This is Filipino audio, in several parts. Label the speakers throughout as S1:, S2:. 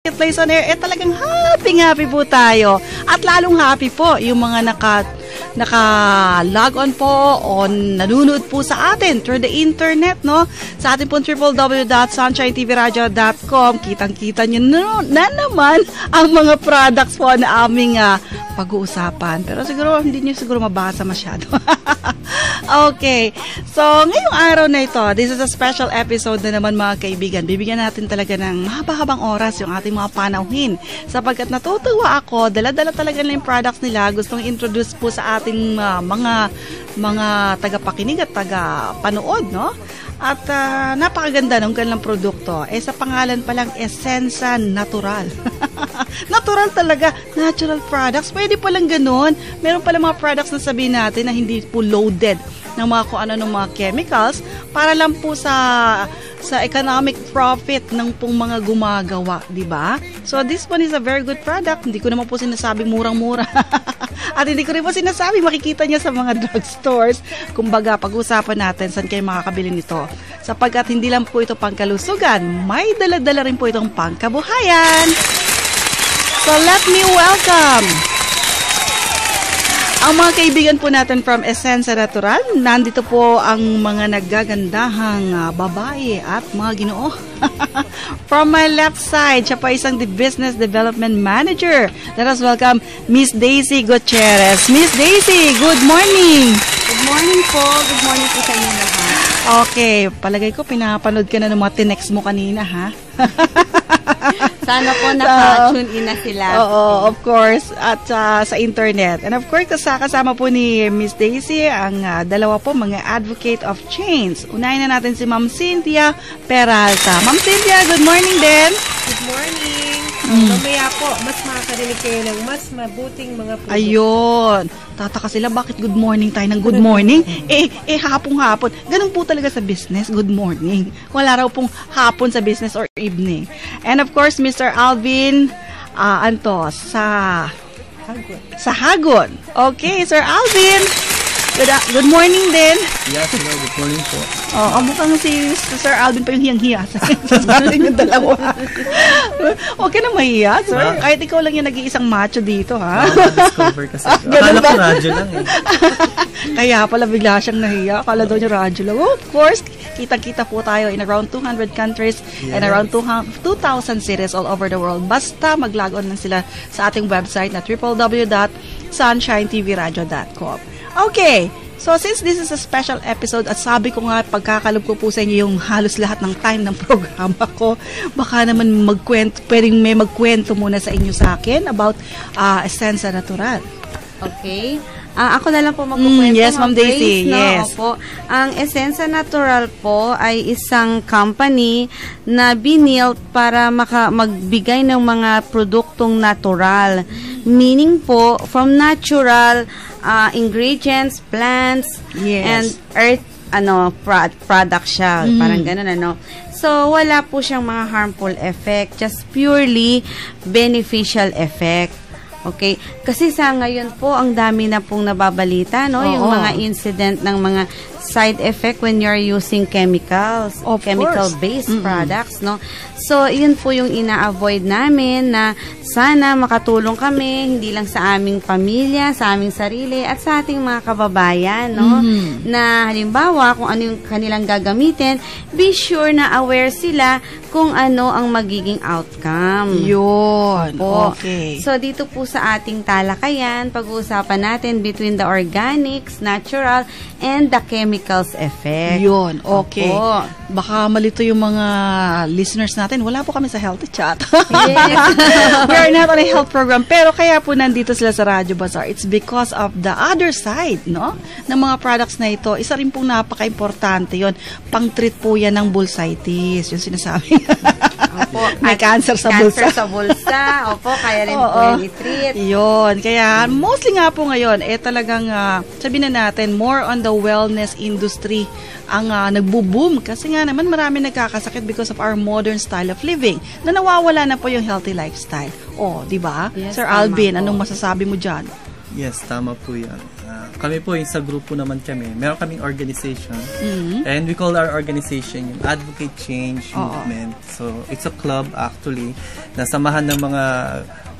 S1: Place on Air, talagang happy po tayo. At lalong happy po yung mga naka-log on po o nanonood po sa atin through the internet, no? Sa atin po www.sunshinetvradio.com. Kitang-kita nyo na naman ang mga products po na aming pag-uusapan. Pero siguro, hindi nyo siguro mabasa masyado. Okay. So, ngayong araw na ito, this is a special episode na naman mga kaibigan. Bibigyan natin talaga ng mahaba-habang oras yung ating mga panauhin. Sapagkat natutuwa ako, dala-dala talaga na yung products nila. Gustong introduce po sa ating mga tagapakinig at tagapanood, no? At napakaganda ng kanilang produkto. Sa pangalan pa lang, Essensa Natural. Natural talaga. Natural products. Pwede palang ganun. Meron palang mga products na sabihin natin na hindi po loaded ng mga kung ano ng mga chemicals para lang po sa economic profit ng pong mga gumagawa, di ba? So this one is a very good product. Hindi ko naman po sinasabi murang-mura. At hindi ko rin po sinasabi, makikita niya sa mga drugstores. Kumbaga, pag-usapan natin saan kayo makakabili nito. Sapagkat hindi lang po ito pangkalusugan, may dala-dala rin po itong pangkabuhayan. So let me welcome ang mga kaibigan po natin from Essensa Natural. Nandito po ang mga naggagandahang babae at mga ginoo. From my left side, siya pa isang Business Development Manager. Let us welcome Miss Daisy Gutierrez. Miss Daisy, good morning!
S2: Good morning po. Good morning po sa inyo lahat.
S1: Okay, palagay ko pinapanood ka na ng mga tinext mo kanina, ha?
S2: Sana po naka-tune in na sila.
S1: Oo, of course. At sa internet. And of course, kasama po ni Miss Daisy ang dalawa po mga advocate of change. Unahin na natin si Ma'am Cynthia Peralta. Ma'am Cynthia, good morning din.
S3: Good morning. Mamaya po, mas makakarinig kayo ng mas mabuting mga produkto.
S1: Ayun. Tataka sila, bakit good morning tayo ng good morning? Hapong-hapon. Ganun po talaga sa business, good morning. Wala raw pong hapon sa business or evening. And of course, Mr. Alvin Antos sa Hagon. Okay, Sir Alvin. Good morning din.
S4: Yes, hello. Good morning po.
S1: Mukhang si Sir Alvin pa yung hiyang-hiya sa atin yung dalawa. Okay na mahiya, sir. Kahit ikaw lang yung nag-iisang macho dito, ha?
S4: Na-discover kasi. Akala ko radyo lang eh.
S1: Kaya pala bigla siyang nahiya. Akala daw niya radyo lang. Of course, kitang-kita po tayo in around 200 countries and around 2,000 cities all over the world. Basta mag-log on lang sila sa ating website na www.sunshinetvradio.com. Okay, so since this is a special episode at sabi ko nga pagkakalob ko po sa inyo yung halos lahat ng time ng programa ko, baka naman pwedeng may magkwento muna sa inyo sa akin about Essensa Natural.
S2: Okay. Ako na lang po magkukwento.
S1: Yes, Ma'am Daisy.
S2: No?
S1: Yes.
S2: Opo. Ang Essensa Natural po ay isang company na binilt para magbigay ng mga produktong natural. Meaning po, from natural ingredients, plants, and earth product siya. Parang ganun, So, wala po siyang mga harmful effect. Just purely beneficial effect. Okay? Kasi sa ngayon po, ang dami na pong nababalita, no? Yung mga incident ng mga side effect when you're using chemicals, chemical-based products, no? So, yun po yung ina-avoid namin na sana makatulong kami, hindi lang sa aming pamilya, sa aming sarili, at sa ating mga kababayan, no? Na halimbawa, kung ano yung kanilang gagamitin, be sure na aware sila kung ano ang magiging outcome.
S1: Yun.
S2: Po.
S1: Okay.
S2: So, dito po sa ating talakayan, pag-uusapan natin between the organics, natural, and the chemicals effect.
S1: Yun. Okay.
S2: Opo.
S1: Baka malito yung mga listeners natin. Wala po kami sa Healthy Chat.
S2: Yes.
S1: We are not on a health program. Pero kaya po nandito sila sa Radyo Bazaar. It's because of the other side, no? Ng mga products na ito. Isa rin pong napaka-importante yun. Pang-treat po yan ng bursitis. Yung sinasabi.
S2: Opo.
S1: May cancer sa bulsa.
S2: Cancer sa bulsa. Opo, kaya rin po yan i-treat.
S1: Yun. Kaya, mostly nga po ngayon, talagang, sabihin na natin, more on the wellness industry ang nagbo-boom. Kasi nga naman, marami nagkakasakit because of our modern style of living. Na nawawala na po yung healthy lifestyle. Di ba?
S2: Yes,
S1: Sir Alvin,
S2: po.
S1: anong masasabi mo dyan?
S4: Yes, tama po yan. kami po yung sa grupo naman kami. Meron kaming organization. And we call our organization yung Advocate Change Movement. So, it's a club actually na samahan ng mga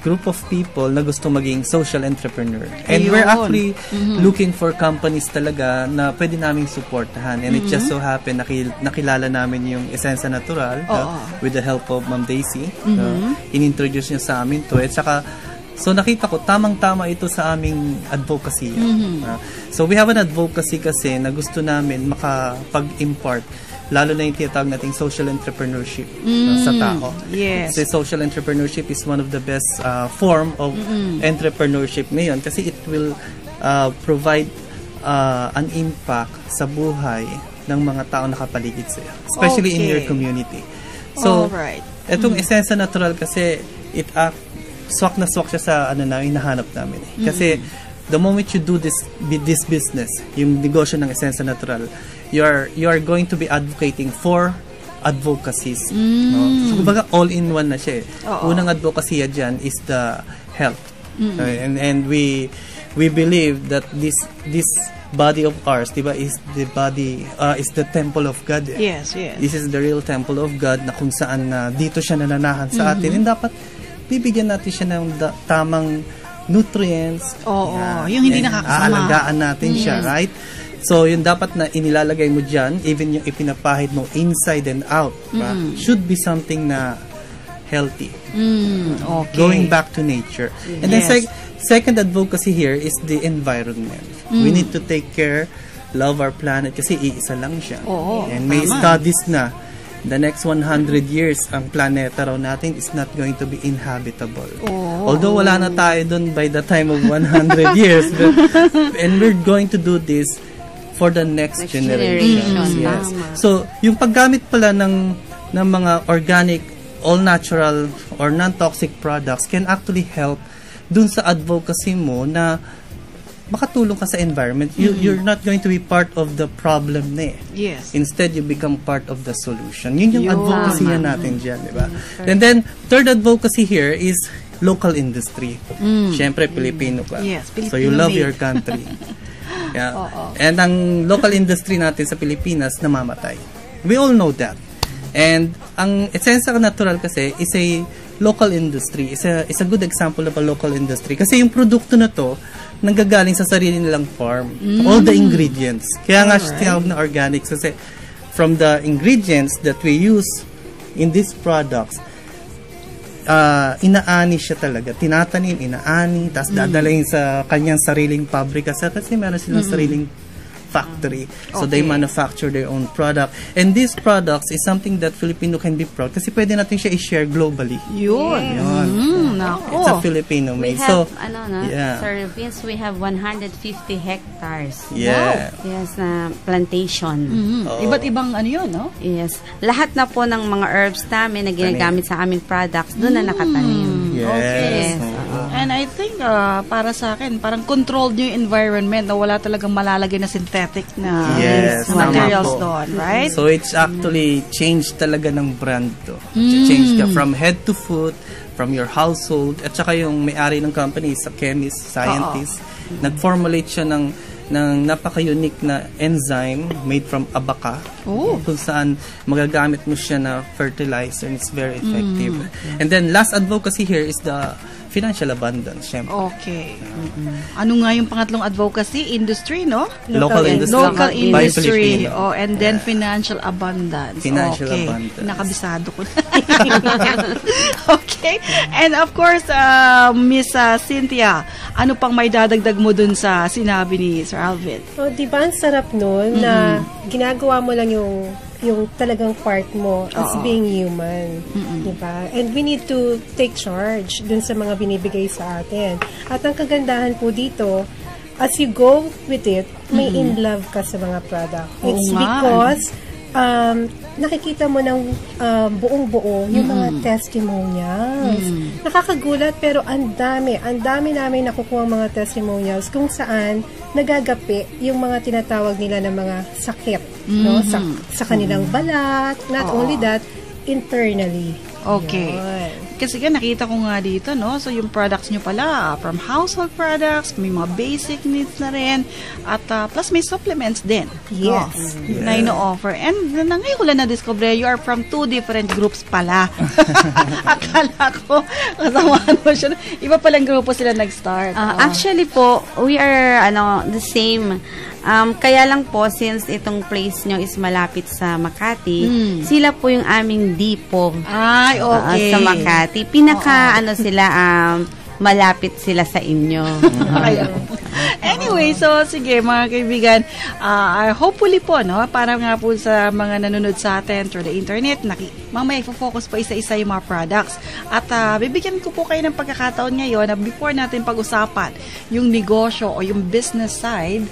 S4: group of people na gusto maging social entrepreneur. And we're actually looking for companies talaga na pwede naming supportahan. And it just so happened, nakilala namin yung Esensa Natural with the help of Ma'am Daisy. In-introduce niya sa amin to. At saka, so nakita ko, tamang-tama ito sa aming advocacy. So we have an advocacy kasi na gusto namin makapag-impart lalo na yung tinatawag nating social entrepreneurship sa tao.
S1: Yes.
S4: Kasi social entrepreneurship is one of the best form of entrepreneurship ngayon kasi it will provide an impact sa buhay ng mga tao nakapaligid sa'yo. Especially in your community. So, etong Esensa Natural kasi swak na swak siya sa hinahanap namin. Kasi the moment you do this business, yung negosyo ng Esensa Natural, you are going to be advocating for advocacies. No? So, kumbaga all-in-one na siya. Unang advocacy dyan is the health. And we believe that this body of ours, diba, is the body, is the temple of God.
S1: Yes.
S4: This is the real temple of God na kung saan dito siya nananahan sa atin. And dapat bibigyan natin siya ng tamang nutrients.
S1: Yung hindi nakakasama.
S4: Aalagaan natin siya, right? So, yung dapat na inilalagay mo dyan, even yung ipinapahid mo inside and out, should be something na healthy. Going back to nature. And then second advocacy here is the environment. We need to take care, love our planet kasi iisa lang siya. And may studies na the next 100 years, ang planeta raw natin is not going to be inhabitable. Although wala na tayo dun by the time of 100 years. And we're going to do this for the next generation. Yes. So, yung paggamit pala ng mga organic, all-natural, or non-toxic products can actually help dun sa advocacy mo na makatulong ka sa environment. You're not going to be part of the problem na
S1: Yes.
S4: Instead, you become part of the solution. Yun yung advocacy natin dyan, di ba? And then, third advocacy here is local industry. Siyempre, Pilipino ka.
S1: Yes,
S4: so, you love your country. And ang local industry natin sa Pilipinas, namamatay. We all know that. And ang Esensa Natural kasi is a local industry. Is a good example of a local industry. Kasi yung produkto na to, nanggagaling sa sarili nilang farm. All the ingredients. Kaya nga siya tinawag na organics kasi from the ingredients that we use in these products, inaani siya talaga. Tinatanim, inaani, tapos dadalhin sa kanyang sariling pabrika kasi meron silang sariling factory. So they manufacture their own product. And these products is something that Filipino can be proud kasi pwede natin siya i-share globally.
S1: Yun.
S4: It's a Filipino made.
S2: We have,
S4: so,
S2: Sir Vince, we have 150 hectares.
S4: Yeah.
S2: Wow. Yes, na plantation.
S1: Iba't ibang yun, no?
S2: Yes. Lahat na po ng mga herbs namin na ginagamit sa aming products, doon na nakatanim.
S4: Yes.
S1: And I think, para sa akin, parang controlled yung environment na wala talagang malalagay na synthetic na materials doon, right?
S4: So, it's actually changed talaga ng brand to. Change ka from head to foot, from your household, at saka yung may-ari ng company, sa chemist, scientist, nag-formulate siya ng napaka-unique na enzyme made from abaca, kung saan magagamit mo siya na fertilizer and it's very effective. And then, last advocacy here is the financial abundance, syempre.
S1: Okay. Ano nga yung pangatlong advocacy? Industry, no?
S4: Local industry.
S1: Local
S4: By
S1: industry.
S4: Filipino.
S1: And then financial abundance.
S4: Financial abundance.
S1: Nakabisado ko na. Okay. And of course, Miss Cynthia, ano pang may dadagdag mo dun sa sinabi ni Sir Alvin?
S3: Di ba ang sarap nun na ginagawa mo lang yung talagang part mo as being human. Diba? And we need to take charge dun sa mga binibigay sa atin. At ang kagandahan po dito, as you go with it, may in love ka sa mga product. It's because nakikita mo ng buong-buo yung mga testimonials. Nakakagulat pero ang dami namin nakukuha mga testimonials kung saan nagagapi yung mga tinatawag nila na mga sakit no sa kanilang balat. Not only that, internally.
S1: Okay. kasi nga nakita ko nga dito, no? So, yung products nyo pala, from household products, may mga basic needs na rin, at plus may supplements din.
S3: Yes.
S1: Na ino-offer. And ngayon ko lang na-discover, you are from 2 different groups pala. Akala ko, kasamaan mo siya. Iba palang grupo sila nag-start.
S2: Actually po, we are the same. Kaya lang po, since itong place nyo is malapit sa Makati, sila po yung aming depot.
S1: Ay, okay.
S2: Sa Makati. Sila, malapit sila sa inyo.
S1: Anyway, so sige mga kaibigan, hopefully po, no, para nga po sa mga nanonood sa atin through the internet, mamaya i-focus po isa-isa yung mga products. At bibigyan ko po kayo ng pagkakataon ngayon na before natin pag-usapan yung negosyo o yung business side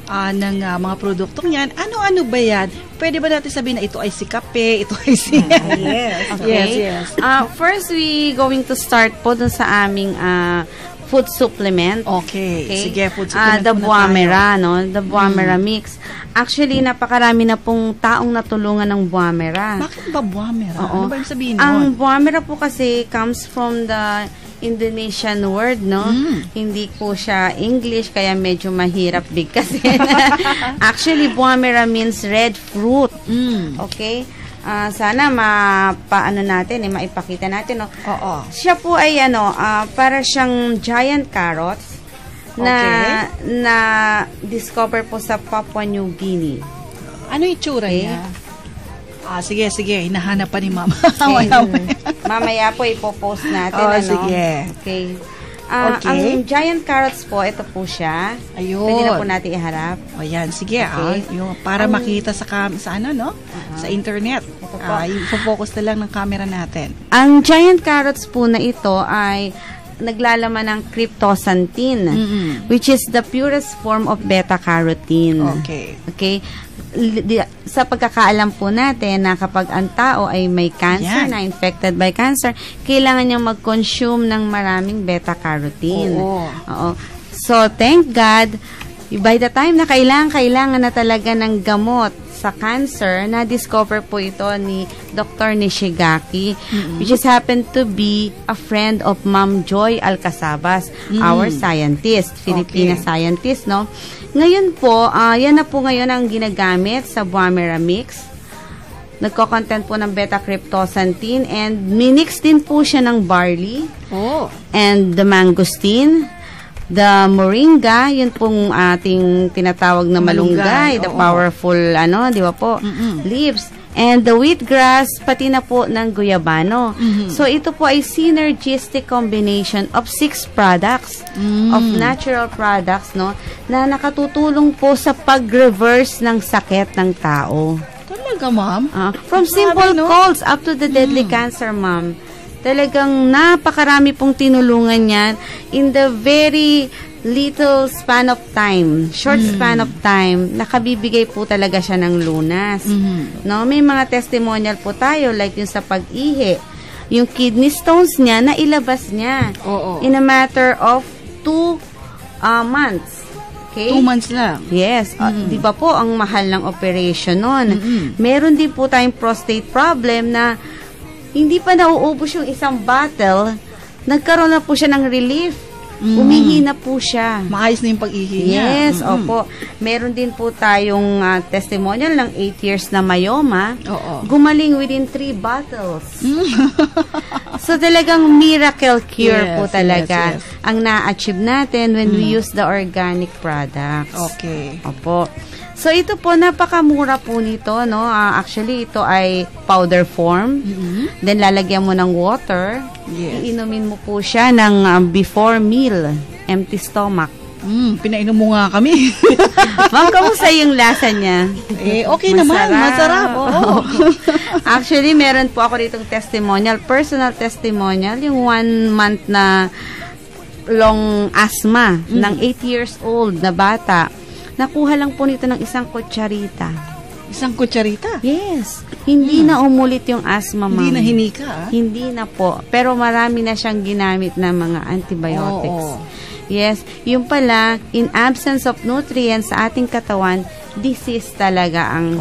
S1: ng mga produktong yan, ano-ano ba yan? Pwede ba natin sabihin na ito ay si kape, ito ay si...
S3: Yes.
S2: Okay.
S1: Yes.
S2: First, we going to start po dun sa aming food supplement.
S1: Okay. Sige, food supplement
S2: The Buamera, no? The Buamera mix. Actually, napakarami na pong taong natulungan ng Buamera.
S1: Bakit ba Buamera?
S2: Oo.
S1: Ano ba yung sabihin
S2: Ang
S1: nun?
S2: Buamera po kasi comes from the Indonesian word, no? Hindi po siya English, kaya medyo mahirap bigkasin. Actually, Buamera means red fruit. Okay? Sana maipakita natin, no?
S1: Oo.
S2: Siya po ay para siyang giant carrots na discover po sa Papua New Guinea.
S1: Ano yung tsura niya? Sige. Hinahanap pa ni Mama.
S2: Mamaya po ipopost natin.
S1: Sige.
S2: Okay. Ang giant carrots po, ito po siya.
S1: Ayun.
S2: Pwede na po natin iharap.
S1: O yan, sige.
S2: Okay.
S1: Yung para makita sa sa internet. Focus na lang ng camera natin.
S2: Ang giant carrots po na ito ay naglalaman ng cryptoxanthin, which is the purest form of beta-carotene. Okay? Sa pagkakaalam po natin na kapag ang tao ay may cancer, na infected by cancer, kailangan niyang mag-consume ng maraming beta-carotene. Oo. So, thank God, by the time na kailangan na talaga ng gamot sa cancer, na-discover po ito ni Dr. Nishigaki, which has happened to be a friend of Ma'am Joy Alcazabas, our scientist, Filipina scientist, no? Ngayon po, yan na po ngayon ang ginagamit sa Buamera Mix. Nagko-content po ng beta-cryptoxanthin and minix din po siya ng barley and the mangosteen, the moringa, yun pong ating tinatawag na malunggay, the powerful, di ba po, leaves, and the wheatgrass, pati na po ng guyabano. So, ito po ay synergistic combination of 6 products, of natural products, no, na nakatutulong po sa pag-reverse ng sakit ng tao.
S1: Talaga, ma'am?
S2: From simple colds up to the deadly cancer, ma'am. Talagang napakarami pong tinulungan yan in the very little span of time, short span of time, nakabibigay po talaga siya ng lunas. No, may mga testimonial po tayo like yung sa pag-ihi. Yung kidney stones niya, nailabas niya in a matter of 2 months. Okay?
S1: 2 months lang.
S2: Yes. Di ba po, ang mahal ng operation nun. Meron din po tayong prostate problem na hindi pa nauubos yung isang bottle, nagkaroon na po siya ng relief. Umihina po siya.
S1: Maayos na yung pag-ihi niya.
S2: Yes, opo. Meron din po tayong testimonial ng 8 years na myoma. Gumaling within 3 bottles. So, talagang miracle cure po talaga ang na-achieve natin when we use the organic products.
S1: Okay.
S2: Opo. So, ito po, napakamura po nito, no? Actually, ito ay powder form. Then, lalagyan mo ng water. Iinumin mo po siya ng before meal, empty stomach.
S1: Pinainom mo nga kami.
S2: Ma'am, kamusta yung lasa niya?
S1: Okay naman. Masarap.
S2: Actually, meron po ako ditong testimonial, personal testimonial, yung 1 month na long asthma ng 8 years old na bata. Nakuha lang po nito ng 1 kutsarita.
S1: 1 kutsarita?
S2: Yes. Hindi na umulit yung asthma, ma'am.
S1: Hindi na hinika?
S2: Hindi na po. Pero marami na siyang ginamit na mga antibiotics. Yes, yung pala, in absence of nutrients sa ating katawan, disease talaga ang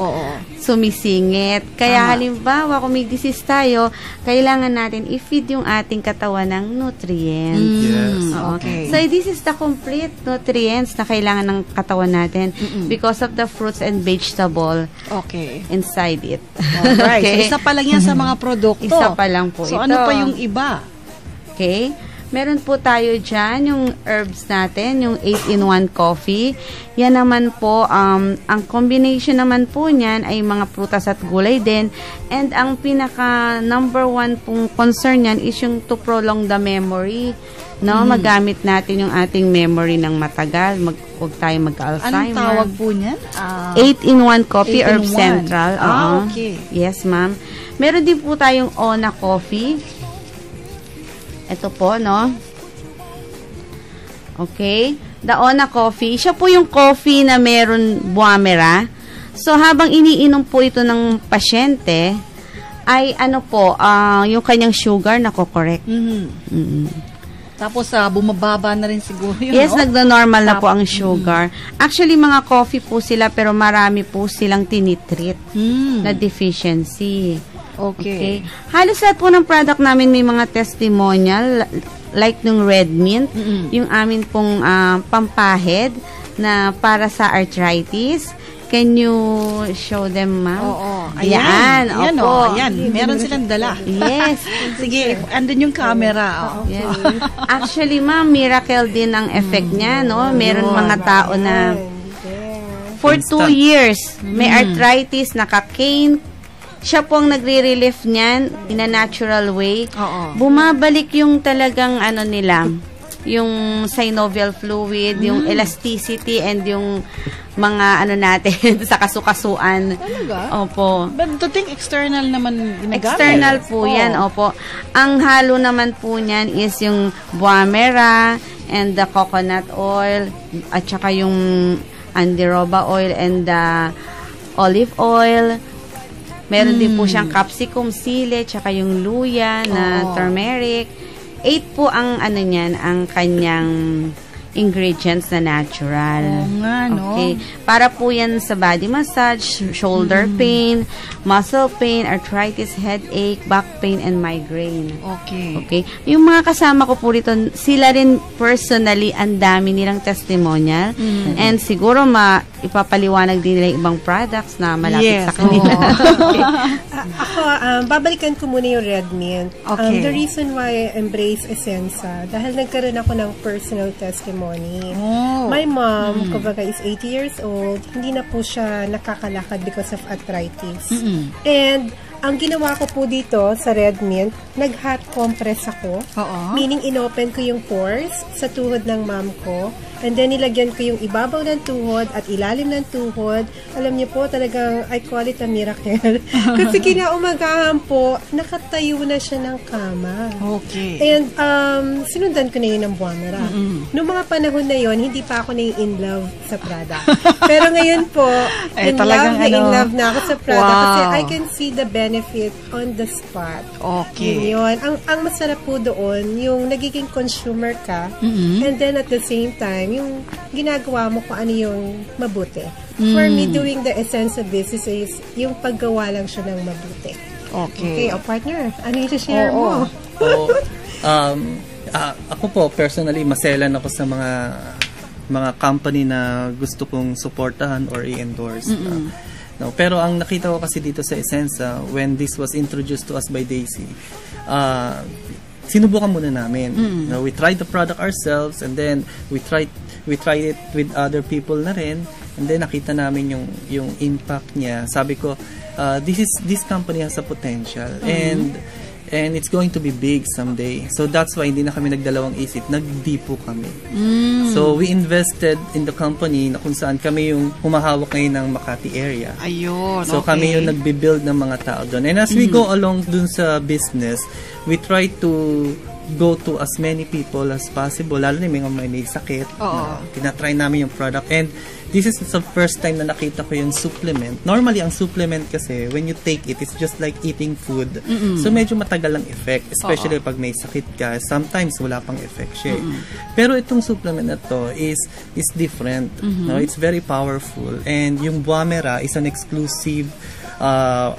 S2: sumisingit. Kaya halimbawa, kung may disease tayo, kailangan natin i-feed yung ating katawan ng nutrients.
S4: Yes.
S1: Okay.
S2: So, this is the complete nutrients na kailangan ng katawan natin because of the fruits and vegetable inside it.
S1: Alright.
S2: Okay.
S1: So, isa pa lang yan sa mga produkto.
S2: Isa pa lang po
S1: so,
S2: ito.
S1: ano pa yung iba?
S2: Okay. Meron po tayo dyan, yung herbs natin, yung 8-in-1 coffee. Yan naman po, ang combination naman po niyan ay mga prutas at gulay din. And ang pinaka number 1 pong concern niyan is yung to prolong the memory. No, magamit natin yung ating memory ng matagal. Huwag tayo magka-Alzheimer.
S1: Anong tawag po niyan?
S2: 8-in-1 coffee, Herb
S1: 8-in-1.
S2: Central.
S1: Okay.
S2: Yes, ma'am. Meron din po tayong Ona coffee. Ito po, no? Okay. The Ona coffee. Siya po yung coffee na meron buwamera. So, habang iniinom po ito ng pasyente, ay ano po, yung kanyang sugar nako-correct.
S1: Tapos, bumababa na rin siguro yun,
S2: Yes,
S1: no?
S2: nagno-normal na po ang sugar. Actually, mga coffee po sila, pero marami po silang tinitreat na deficiency.
S1: Okay.
S2: Halos lahat po ng product namin may mga testimonial, like nung Red Mint, yung amin pong pampahid na para sa arthritis. Can you show them, ma'am?
S1: Oo.
S2: Ayan.
S1: Ayan,
S2: opo.
S1: ayan. Meron silang dala.
S2: Yes.
S1: Sige, andun yung camera.
S2: Yes. Actually, ma'am, miracle din ang effect niya, no? Meron mga tao na for 2 years, may arthritis, naka-cane. Siya po ang nagre-relief niyan in a natural way. Bumabalik yung talagang nila, yung synovial fluid, yung elasticity, and yung mga natin sa kasukasuan.
S1: Talaga?
S2: Opo.
S1: But to think external naman ginagamit.
S2: External po yan, opo. Ang halo naman po niyan is yung buwamera and the coconut oil at saka yung andiroba oil and the olive oil. Meron din po siyang capsicum, sili, tsaka yung luya na turmeric. 8 po ang niyan, ang kanyang ingredients na natural.
S1: Oo nga, no?
S2: Okay. Para po yan sa body massage, shoulder pain, muscle pain, arthritis, headache, back pain, and migraine.
S1: Okay.
S2: Okay. Yung mga kasama ko po rito, sila rin personally, ang dami nilang testimonial. And siguro ipapaliwanag din nila yung ibang products na malapit sa kanila.
S3: Ako, babalikan ko muna yung Red Mint.
S1: Okay.
S3: The reason why I embrace Essenza, dahil nagkaroon ako ng personal testimony. My mom, kumbaga, is 80 years old. Hindi na po siya nakakalakad because of arthritis. And ang ginawa ko po dito sa Red Mint, nag-hot compress ako. Meaning, inopen ko yung pores sa tuhod ng mom ko. And then, nilagyan ko yung ibabaw ng tuhod at ilalim ng tuhod. Alam niyo po, talagang, I call it a miracle. Kasi kinaumagahan po, nakatayo na siya ng kama.
S1: Okay.
S3: And, sinundan ko na yun ng buwamera. Noong mga panahon na yun, hindi pa ako in love sa product. Pero ngayon po, in love na ako sa product. Kasi I can see the benefit on the spot.
S1: Okay.
S3: Yun. Ang masarap po doon, yung nagiging consumer ka, and then at the same time, yung ginagawa mo kung ano yung mabuti. For me, doing the essence of this is yung paggawa lang siya ng mabuti. Okay, partner, ano yung share mo?
S4: Ako po, personally, maselan ako sa mga company na gusto kong suportahan or i-endorse. No, pero ang nakita ko kasi dito sa Essenza, when this was introduced to us by Daisy, sinubukan muna namin. No, we tried the product ourselves, and then we tried it with other people na rin, and then nakita namin yung impact niya. Sabi ko, this company has a potential, and it's going to be big someday. So that's why hindi na kami nagdalawang isip, nagdipo kami. So we invested in the company na kung saan kami yung humahawak ngayon ng Makati area.
S1: Ayun,
S4: so kami yung nagbe-build ng mga tao doon. And as we go along dun sa business, we try to go to as many people as possible, lalo na may sakit. Tinatry namin yung product. And this is the first time na nakita ko yung supplement. Normally, ang supplement kasi, when you take it, it's just like eating food. So, medyo matagal ang effect. Especially pag may sakit ka. Sometimes, wala pang effect siya. Pero itong supplement na to is different. No? It's very powerful. And yung Buamera is an exclusive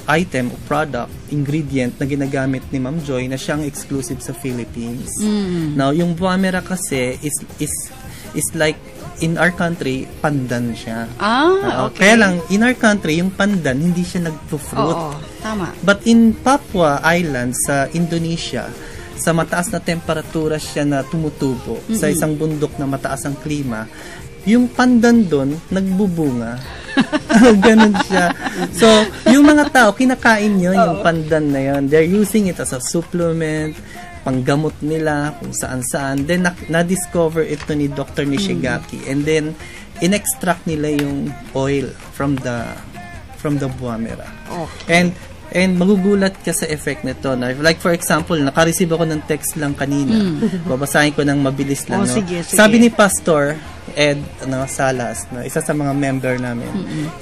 S4: item o product, ingredient na ginagamit ni Ma'am Joy na siyang exclusive sa Philippines. Now, yung Buamera kasi is like in our country, pandan siya.
S1: Okay.
S4: Kaya lang, in our country, yung pandan, hindi siya nagpo-fruit.
S1: Oo, tama.
S4: But in Papua Island, sa Indonesia, sa mataas na temperatura siya na tumutubo, sa isang bundok na mataas ang klima, yung pandan doon, nagbubunga. Ganun siya. So, yung mga tao, kinakain yun, yung pandan na yun. They're using it as a supplement, panggamot nila, kung saan-saan. Then, na-discover ito ni Dr. Nishigaki. And then, in-extract nila yung oil from the Buamera.
S1: Okay.
S4: And magugulat ka sa effect nito. Like for example, naka-receive ako ng text lang kanina. Babasahin ko ng mabilis lang. No?
S1: Sige.
S4: Sabi ni Pastor Ed Salas, isa sa mga member namin,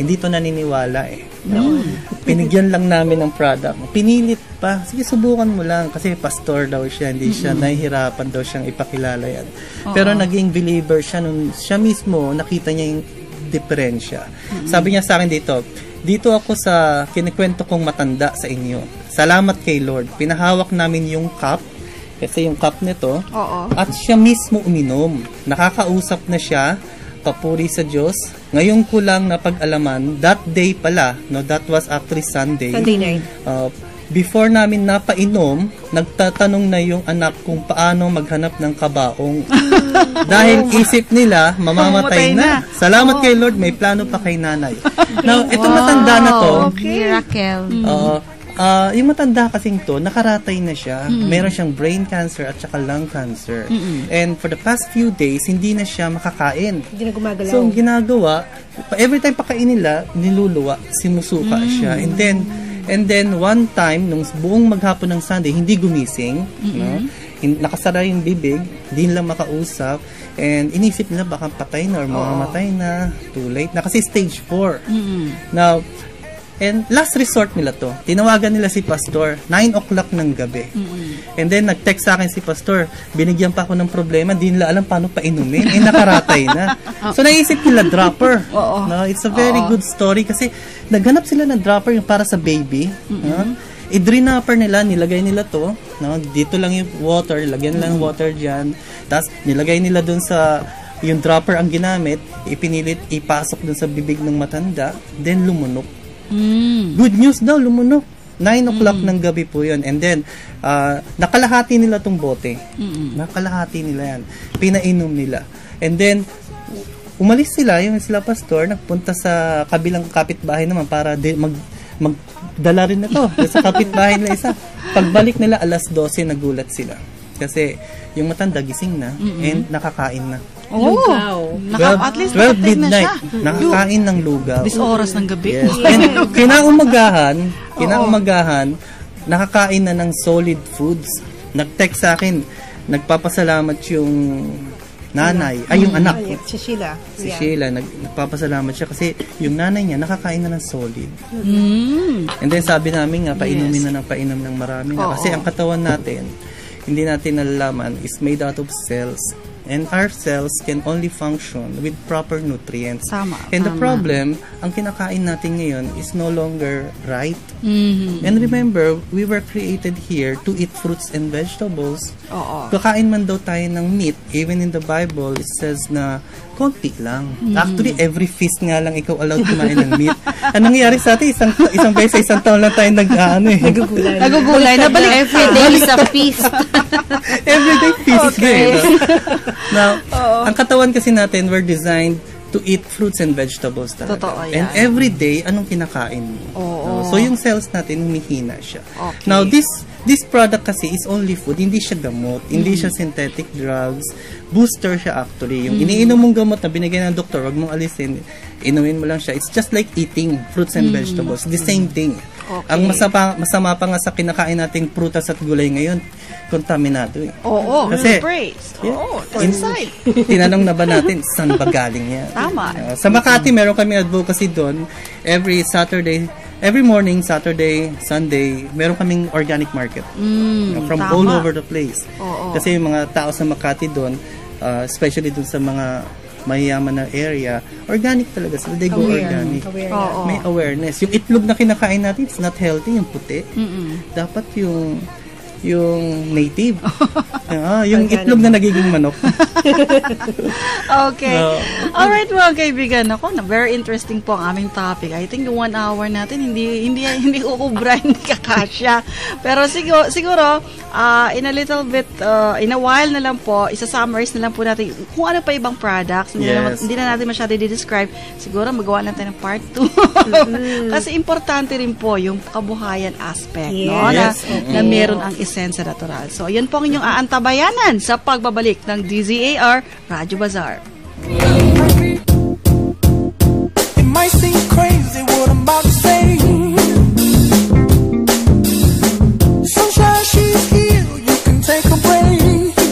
S4: hindi to naniniwala eh. No? Pinigyan lang namin ng product. Pinilit pa. Sige, subukan mo lang. Kasi pastor daw siya. Hindi siya nahihirapan daw siyang ipakilala yan. Pero naging believer siya nung siya mismo nakita niya yung diferensya. Sabi niya sa akin dito ako sa kinikwento kong matanda sa inyo. Salamat kay Lord. Pinahawak namin yung cup, kasi yung cup nito, at siya mismo uminom. Nakakausap na siya, papuri sa Diyos. Ngayon ko lang napag-alaman, that day pala, no, that was actually Sunday
S3: night.
S4: Before namin napainom, nagtatanong na yung anak kung paano maghanap ng kabaong. Dahil isip nila, mamamatay na. Salamat kay Lord, may plano pa kay nanay. Now, itong matanda na to,
S2: Miracle.
S4: yung matanda kasing to, nakaratay na siya. Meron siyang brain cancer at saka lung cancer. And for the past few days, hindi na siya makakain.
S3: Hindi na gumagalaw.
S4: So, ang ginagawa, every time pakain nila, niluluwa, sinusuka siya. And then one time, nung buong maghapon ng Sunday, hindi gumising, no? Nakasara yung bibig, hindi nila makausap, and inisip nila baka patay na or mamamatay na, too late na, kasi stage 4. Now, and last resort nila to, tinawagan nila si Pastor, 9 o'clock ng gabi. And then, nag-text sa akin si Pastor, binigyan pa ako ng problema, di nila alam paano painumin, nakaratay na. So, naisip nila dropper. No, it's a very good story kasi naghanap sila ng dropper yung para sa baby. No? I-drenapper nila, nilagay nila to. No? Dito lang yung water, lagyan nila ng water dyan. Tapos, nilagay nila dun sa yung dropper ang ginamit, ipinilit, ipasok dun sa bibig ng matanda, then lumunok. Good news daw, lumunok. 9 o'clock ng gabi po yun. And then, nakalahati nila tong bote. Nakalahati nila yan. Pinainom nila. And then, umalis sila, yung sila pastor, nagpunta sa kabilang kapitbahay naman para magdala rin na to sa kapitbahay nila isa. Pagbalik nila, alas 12, nagulat sila. Kasi, yung matanda gising na and nakakain na.
S1: At least
S4: 12 midnight, nakakain ng lugaw.
S1: 10 oras ng gabi.
S4: Yes. And kinaumagahan, nakakain na ng solid foods. Nag-text sa akin, nagpapasalamat yung nanay, yung anak.
S3: Si Sheila.
S4: Si Sheila, nagpapasalamat siya kasi yung nanay niya nakakain na ng solid. And then sabi namin nga, painumin na ng marami na. Kasi ang katawan natin, hindi natin nalalaman, is made out of cells. And our cells can only function with proper nutrients. And the problem, ang kinakain natin ngayon is no longer right. And remember, we were created here to eat fruits and vegetables. Kakain man daw tayo ng meat. Even in the Bible, it says na konti lang. Actually, every feast nga lang ikaw allowed kumain ng meat. Anong nangyari sa atin? Isang beses, isang taon lang tayo
S2: Nagugulay. Every day is a feast.
S4: Everyday feast. Now, ang katawan kasi natin, we're designed to eat fruits and vegetables talaga.
S1: Totoo yan.
S4: And every day, anong kinakain mo? So, yung cells natin, humihina siya. Now, this product kasi is only food. Hindi siya gamot. Hindi siya synthetic drugs. Booster siya actually. Yung iniinom mong gamot na binigay ng doktor, wag mong alisin. Inumin mo lang siya. It's just like eating fruits and vegetables. The same thing.
S1: Okay.
S4: Ang masama pa nga sa kinakain nating prutas at gulay ngayon, kontaminado eh.
S1: Oo,
S4: Kasi,
S1: praise.
S4: yeah,
S1: Oo, inside.
S4: tinanong na ba natin saan ba galing yan?
S1: Tama.
S4: Sa Makati, meron kami advocacy doon. Every morning, Saturday, Sunday, meron kaming organic market. From
S1: tama.
S4: all over the place.
S1: Oo.
S4: Kasi yung mga tao sa Makati doon, especially doon sa mga mayayaman na area, organic talaga sila. They go organic.
S1: Oo.
S4: May awareness. Yung itlog na kinakain natin, it's not healthy, yung puti. Dapat yung native. Yung itlog na nagiging manok.
S1: Okay. Alright, mga kaibigan. Ako, very interesting po ang aming topic. I think yung 1 hour natin, hindi kukubra, hindi kakasya. Pero siguro, in a little bit, in a while na lang po, isa-summarize na lang po natin kung ano pa ibang products. Hindi na natin masyado i-describe. Siguro, magawa natin ng part 2. Kasi importante rin po yung kabuhayan aspect. No? Na meron ang esensya natural. So, yan po ang inyong aantabayanan sa pagbabalik ng DZAR Radyo Bazaar.
S5: It might seem crazy what I'm about to say. Sunshine, she's here. You can take a break.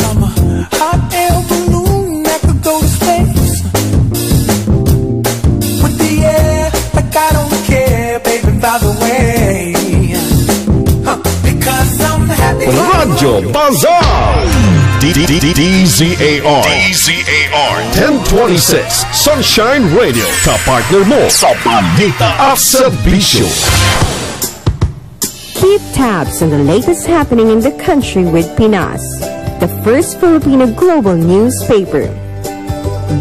S5: I'm a hot air balloon that could go to space. With the air, like I don't care, baby, by the way. Because I'm happy.
S6: Radyo Bazaar. DZAR 1026 Sunshine Radio, kapartner mo sa balita at serbisyo.
S7: Keep tabs on the latest happening in the country with Pinas, the first Filipino global newspaper.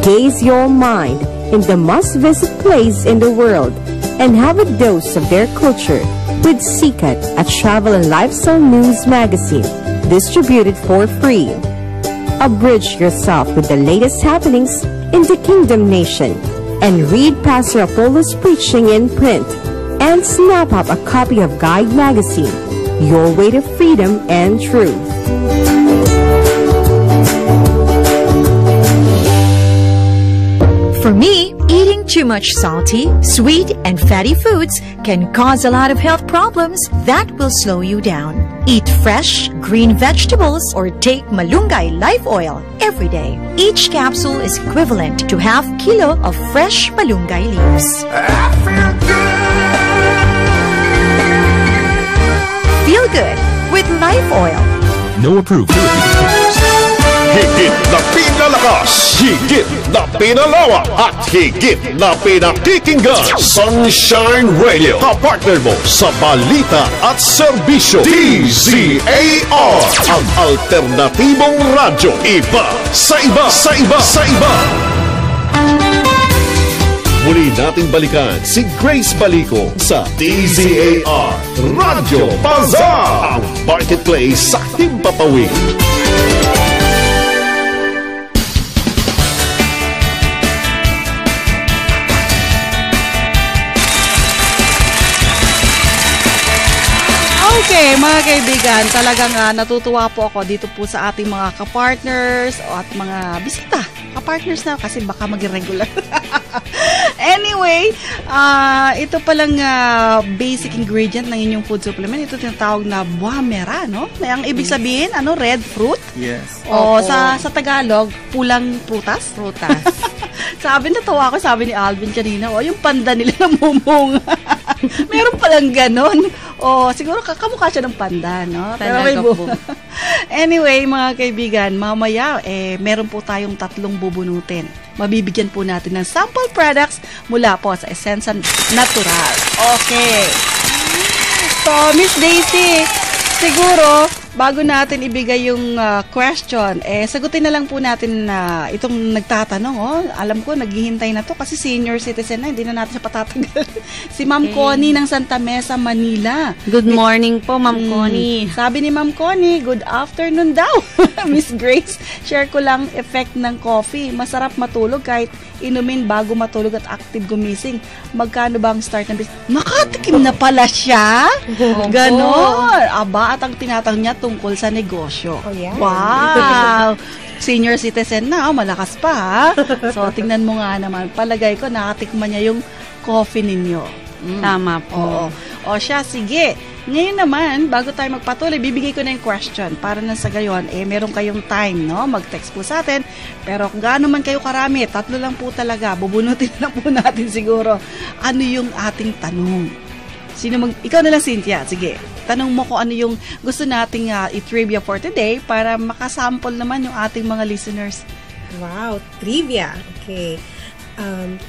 S7: Gaze your mind in the must-visit place in the world and have a dose of their culture with Sikat, a travel and lifestyle news magazine, distributed for free. Abridge yourself with the latest happenings in the Kingdom Nation and read Pastor Apollo's preaching in print, and snap up a copy of Guide Magazine, your way to freedom and truth.
S8: For me, eating too much salty, sweet, and fatty foods can cause a lot of health problems that will slow you down. Eat fresh, green vegetables or take Malunggay Life Oil every day. Each capsule is equivalent to half kilo of fresh Malunggay leaves.
S5: I feel good.
S8: Feel good with Life Oil.
S6: No approved. Higit na pinalakas, higit na pinalawak, at higit na pinakikinggan. Sunshine Radio, kapartner mo sa balita at serbisyo. DZAR, ang alternatibong radyo. Iba sa iba, sa iba, sa iba. Muli nating balikan si Grace Balico sa DZAR Radyo Bazaar, ang marketplace sa Himpapawid.
S1: Okay, mga kaibigan, talagang natutuwa po ako dito po sa ating mga kapartners at mga bisita. Kapartners na kasi baka maging regular. Anyway, ito palang basic ingredient ng inyong food supplement. Ito tinatawag na buah mera, no? Ang ibig sabihin, red fruit?
S4: Yes.
S1: O sa Tagalog, pulang prutas?
S2: Prutas.
S1: Natawa ko, sabi ni Alvin kanina, yung panda nila namumunga. Meron palang ganon. Siguro kamukha siya ng panda, no? Pero may bunga. Anyway, mga kaibigan, mamaya, meron po tayong 3 bubunutin. Mabibigyan po natin ng sample products mula po sa Essensa Natural. Okay. So, Miss Daisy, siguro, bago natin ibigay yung question, sagutin na lang po natin itong nagtatanong. Alam ko, naghihintay na to kasi senior citizen na, hindi na natin siya patatagal. Si Ma'am Connie ng Santa Mesa, Manila.
S2: Good morning po, Ma'am Connie.
S1: Sabi ni Ma'am Connie, good afternoon daw. Miss Grace, share ko lang effect ng coffee. Masarap matulog kahit inumin bago matulog at active gumising. Magkano ba ang start ng business? Nakatikim na pala siya? Ganon. Aba, at ang tinatang niya tungkol sa negosyo.
S3: Oh, yeah.
S1: Wow! Senior citizen na, malakas pa ha. So, tingnan mo nga naman. Palagay ko, nakatikman niya yung coffee ninyo.
S2: Tama po.
S1: Oo. O siya, sige. Ngayon naman, bago tayo magpatuloy, bibigay ko na yung question para na sa gayon, meron kayong time, no? Mag-text po sa atin. Pero kung gaano man kayo karami, 3 lang po talaga. Bubunutin lang po natin siguro. Ano yung ating tanong? Ikaw na lang, Cynthia. Sige. Tanong mo kung ano yung gusto nating i-trivia for today para makasample naman yung ating mga listeners.
S3: Wow, trivia. Okay.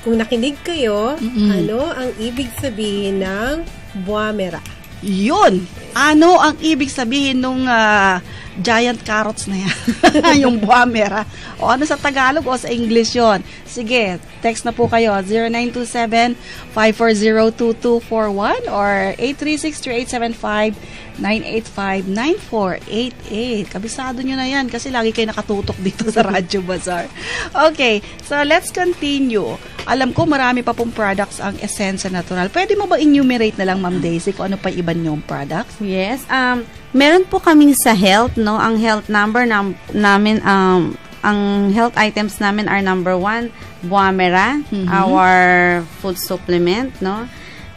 S3: Kung nakinig kayo, ano ang ibig sabihin ng buwamera?
S1: Yun! Ano ang ibig sabihin nung giant carrots na yan? Yung buwamera. O ano sa Tagalog o sa English yon? Sige, text na po kayo. 0927-540-2241 or 836-3875-985-9488. Kabisado nyo na yan kasi lagi kayo nakatutok dito sa Radyo Bazaar. Okay, so let's continue. Alam ko marami pa pong products ang Essensa Natural. Pwede mo ba enumerate na lang, Ma'am Daisy, kung ano pa iba niyong products?
S2: Yes. Meron po kaming sa health, no? Ang health number namin, ang health items namin are number 1, Buwamera, our food supplement, no?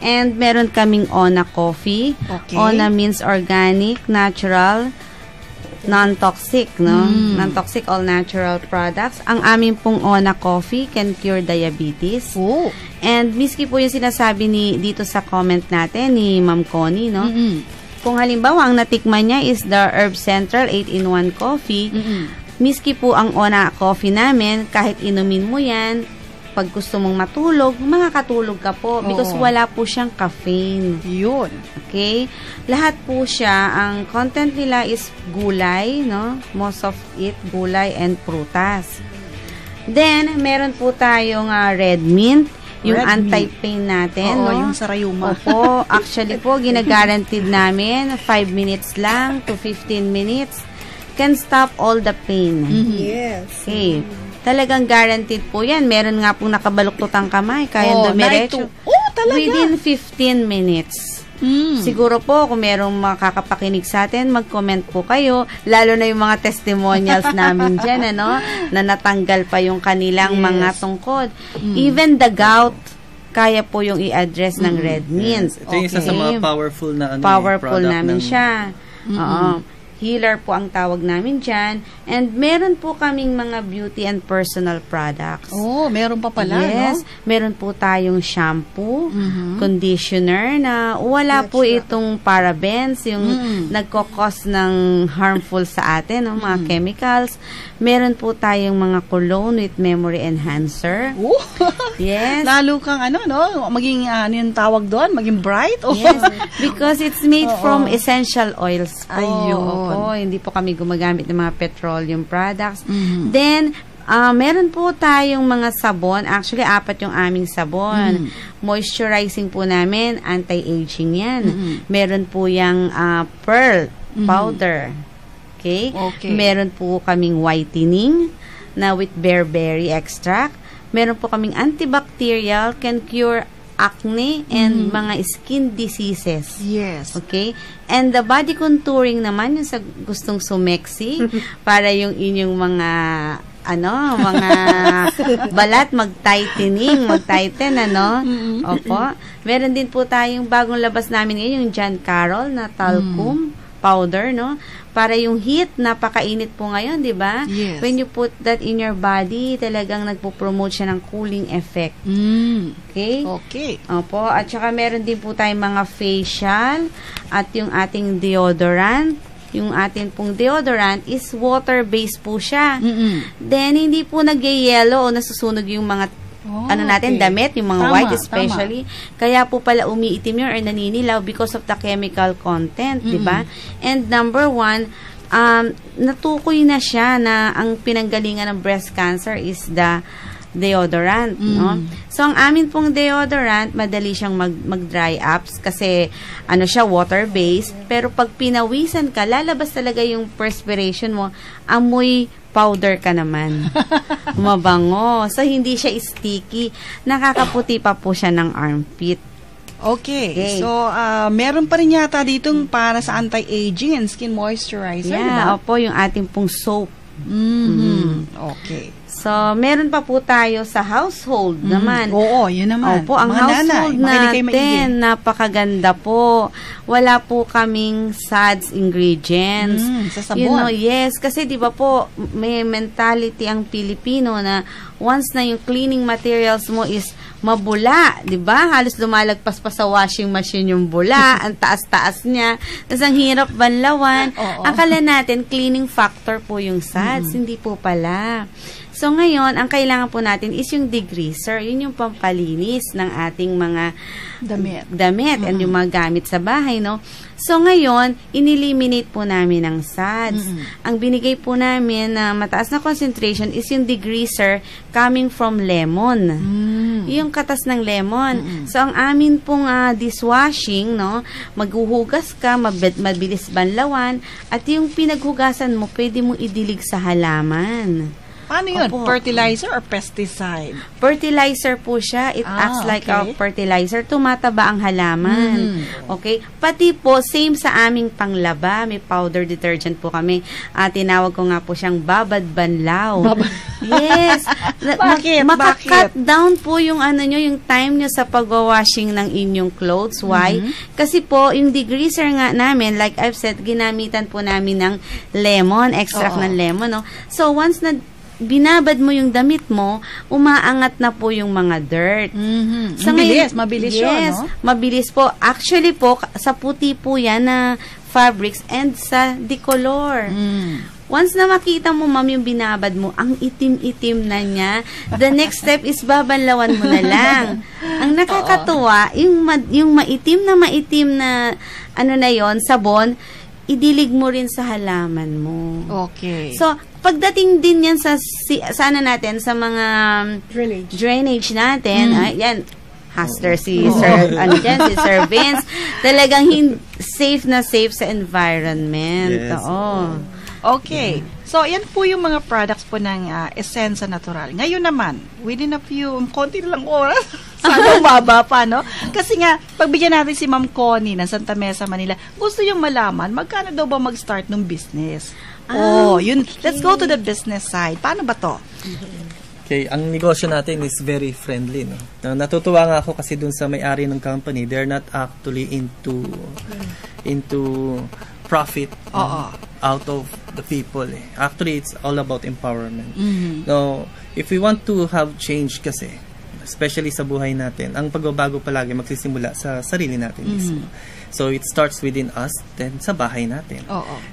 S2: And meron kaming Ona Coffee.
S1: Okay.
S2: Ona means organic, natural, non-toxic, no? Non-toxic, all-natural products. Ang amin pong Ona Coffee can cure diabetes.
S1: Oh.
S2: And miski po yung sinasabi dito sa comment natin ni Ma'am Connie, no? Kung halimbawa, ang natikman niya is the Herb Central 8-in-1 coffee, miski po ang Ona Coffee namin, kahit inumin mo yan, pag gusto mong matulog, makakatulog ka po because wala po siyang caffeine.
S1: Yun.
S2: Okay? Lahat po siya, ang content nila is gulay, no? Most of it, gulay and prutas. Then, meron po tayong red mint, yung anti-pain natin, no?
S1: Yung sarayuma.
S2: Opo, actually po, ginagaranteed namin 5 minutes lang to 15 minutes can stop all the pain.
S3: Yes.
S2: Okay. Talagang guaranteed po yan. Meron nga pong nakabaluktot ang kamay. Kaya dumiretso.
S1: Talaga?
S2: Within 15 minutes. Siguro po, kung merong makakapakinig sa atin, mag-comment po kayo. Lalo na yung mga testimonials namin dyan, ano? Na natanggal pa yung kanilang mga tungkod. Even the gout, kaya po yung i-address ng red mint.
S4: Yes. Ito yung isa sa mga powerful na
S2: powerful
S4: product
S2: namin siya. Oo. Healer po ang tawag namin dyan. And meron po kaming mga beauty and personal products.
S1: Oh, meron pa pala,
S2: yes, no? Meron po tayong shampoo, conditioner na wala po itong parabens, yung nagkokos ng harmful sa atin, no? Mga chemicals. Meron po tayong mga cologne with memory enhancer.
S1: Oh.
S2: Yes.
S1: Lalo kang no? Maging, ano yung tawag doon? Maging bright? Oh.
S2: Yes, because it's made from essential oils po.
S1: Ayun.
S2: Opo, hindi po kami gumagamit ng mga petroleum products. Then, meron po tayong mga sabon. Actually, 4 yung aming sabon. Moisturizing po namin, anti-aging yan. Meron po yung pearl powder. Okay? Meron po kaming whitening na with bearberry extract. Meron po kaming antibacterial, can cure acne and mga skin diseases.
S1: Yes.
S2: Okay? And the body contouring naman, yung sa gustong sumeksi, para yung inyong mga mga balat, mag-tighten, Opo. Meron din po tayong bagong labas namin ngayon, yung John Carroll na talcum powder, no? Para yung heat, napakainit po ngayon, di ba?
S1: Yes.
S2: When you put that in your body, talagang nagpo-promote siya ng cooling effect. Okay?
S1: Okay.
S2: Opo. At saka meron din po tayong mga facial at yung ating deodorant. Yung ating pong deodorant is water-based po siya. Then, hindi po nag-yellow o nasusunog yung mga damit, yung mga white especially. Kaya po pala umiitim yun or naninilaw because of the chemical content, di ba? And number 1, natukoy na siya na ang pinanggalingan ng breast cancer is the deodorant, no? So, ang amin pong deodorant, madali siyang mag-dry ups kasi siya water-based, pero pag pinawisan ka, lalabas talaga yung perspiration mo, amoy powder ka naman. Mabango. So, hindi siya sticky. Nakakaputi pa po siya ng armpit.
S1: Okay. So, meron pa rin yata ditong para sa anti-aging and skin moisturizer,
S2: Yeah,
S1: diba?
S2: opo, yung ating pong soap.
S1: Okay.
S2: So, meron pa po tayo sa household naman.
S1: Oo, yun naman.
S2: Opo, ang
S1: Mga
S2: household
S1: nanay, makinig kayo maigi.
S2: natin, napakaganda po. Wala po kaming SADS ingredients.
S1: Sa sabon.
S2: You know, yes, kasi di ba po, may mentality ang Pilipino na once na yung cleaning materials mo is mabula, di ba? Halos lumalagpas pa sa washing machine yung bula, ang taas-taas niya. Tapos ang hirap banlawan. Akala natin, cleaning factor po yung SADS. Hindi po pala. So, ngayon, ang kailangan po natin is yung degreaser. Yun yung pampalinis ng ating mga damit and yung mga gamit sa bahay, no? So, ngayon, ineliminate po namin ang SADS. Ang binigay po namin na mataas na concentration is yung degreaser coming from lemon. Yung katas ng lemon. So, ang amin pong dishwashing, no? Maghuhugas ka, mabilis banlawan, at yung pinaghugasan mo, pwede mo idilig sa halaman.
S1: Paano yun?
S2: Opo.
S1: Fertilizer or pesticide?
S2: Fertilizer po siya. It acts like a fertilizer. Tumataba ang halaman. Okay? Pati po, same sa aming panglaba. May powder detergent po kami. Tinawag ko nga po siyang Babad Banlaw. Yes.
S1: Bakit?
S2: Maka-cut down po yung nyo, yung time nyo sa pag-washing ng inyong clothes. Why? Kasi po, yung degreaser nga namin, like I've said, ginamitan po namin ng lemon, extract ng lemon. No? So, once na binabad mo yung damit mo, umaangat na po yung mga dirt.
S1: Mabilis yun,
S2: yes,
S1: no?
S2: Mabilis po. Actually po, sa puti po yan na fabrics and sa decolor. Once na makita mo, ma'am, yung binabad mo, ang itim-itim na niya, the next step is babanlawan mo na lang. Ang nakakatuwa, yung maitim na na yon, sabon, idilig mo rin sa halaman mo.
S1: Okay.
S2: So, pagdating din yan sa natin, sa mga drainage natin, yan, Hustler si Sir, si Sir Vince, talagang safe na safe sa environment.
S4: Yes.
S2: Okay.
S1: So, yan po yung mga products po ng Essensa Natural. Ngayon naman, within a few, konti na lang oras, sana umaba pa, no? Kasi nga, pagbigyan natin si Ma'am Connie ng Santa Mesa, Manila, gusto yung malaman, magkano daw ba mag-start ng business? Yun. Let's go to the business side. Paano ba to?
S4: Okay, ang negosyo natin is very friendly, no? Natutuwa nga ako kasi dun sa may-ari ng company, they're not actually into profit out of the people. Actually, it's all about empowerment. Now, if we want to have change kasi, especially sa buhay natin, ang pagbabago palagi magsisimula sa sarili natin mismo. So, it starts within us, then sa bahay natin.